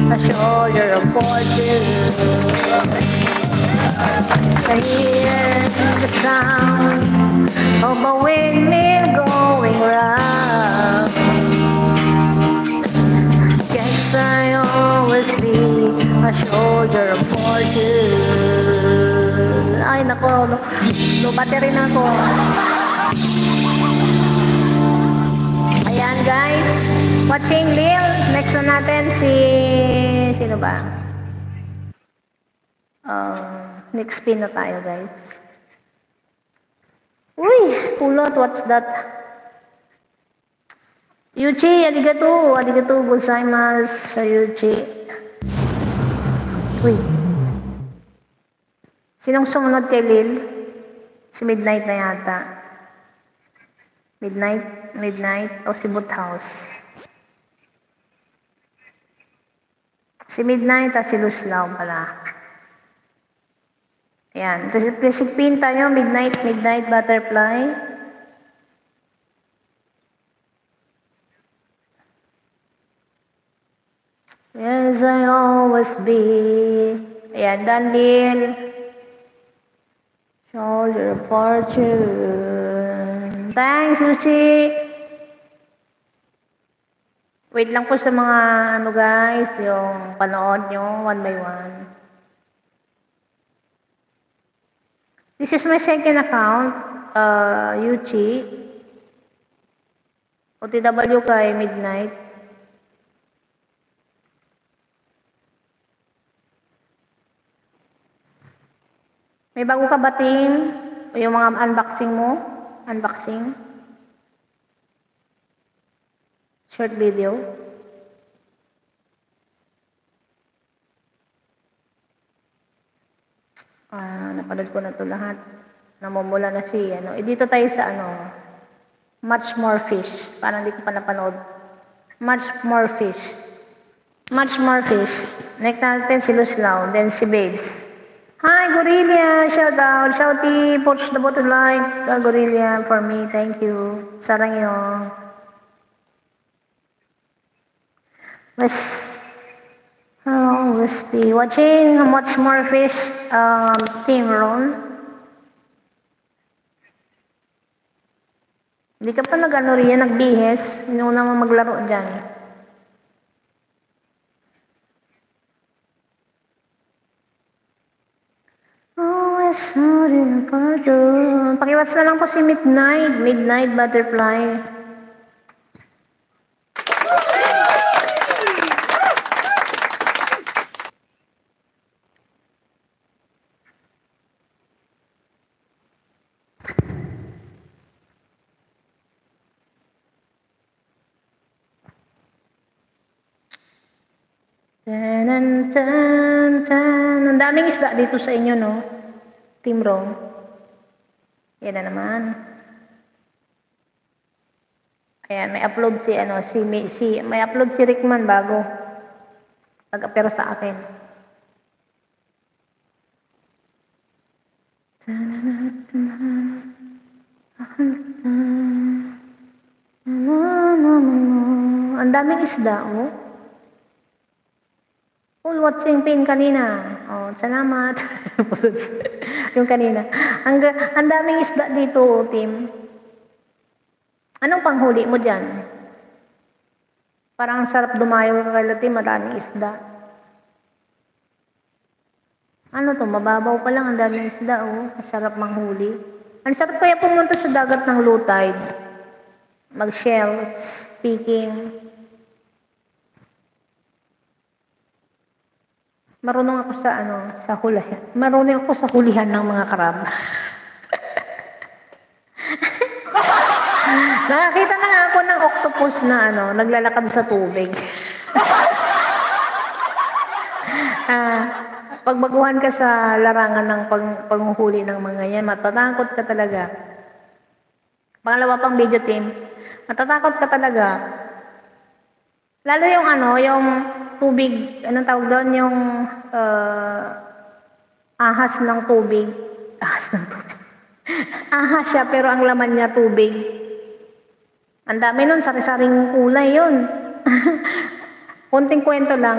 a shoulder of fortune. I hear the sound of a windmill going round. Guess I always be a shoulder of fortune. Ay nako, no battery na ako. Ayan guys, watching Lil. Next na natin si sino ba? Next spin na tayo guys. Uy, pulot, what's that? Yuchi, arigato gozaimasu, Yuchi. Uy. Sinong sumunod kay Lil? Si Midnight na yata. Midnight, o si Boothouse. Si Midnight at si Luslaw pala. Ayan, resipin tayo, Midnight Butterfly. Yes, I always be. Ayan, Danlil. Shoulder of fortune. Thanks, Lucy. Wait lang po sa mga ano guys, yung panood nyo, one by one. This is my second account, Yuchi. OTW kay Midnight. May bago ka ba, team? O yung mga unboxing mo? Unboxing? Short video? Napanood ko na ito lahat. Namumula na si, dito tayo sa, Much More Fish. Parang hindi ko pa napanood. Much More Fish. Next natin si Luslaw, then si Babes. Hi, Gorilla! Shout out! Shouty! Push the button like Gorilla for me. Thank you. Sarang yun. Let's be watching Much More Fish Team Ron. Hindi ka pa nagbihes. Hindi mo naman maglaro dyan. Pakiwas na lang po si Midnight Butterfly. Ang daming isda dito sa inyo, no? Team Ron. Yan na naman. Ayan, may upload may upload si Rickman bago. Nag-appear sa akin. Ang daming isda, oh. Full watching pin kanina. Oh, salamat. Yung kanina. Ang daming isda dito, team. Anong panghuli mo dyan? Parang sarap dumayo kay team, madaming isda. Ano to, mababaw pa lang, ang daming isda, oh. Sarap manghuli. Ang sarap kaya pumunta sa dagat ng low tide. Mag-shell, speaking. Marunong ako sa hulihan. Marunong ako sa hulihan ng mga crab. Nakakita na nga ako ng octopus na naglalakad sa tubig. Pagbaguhan ka sa larangan ng panghuhuli ng mga yan, matatakot ka talaga. Pangalawa pang video, team. Matatakot ka talaga. Lalo yung yung tubig, anong tawag doon? Yung ahas ng tubig. Ahas ng tubig. Ahas siya, pero ang laman niya tubig. Ang dami nun, sari-saring kulay yun. Kunting kwento lang.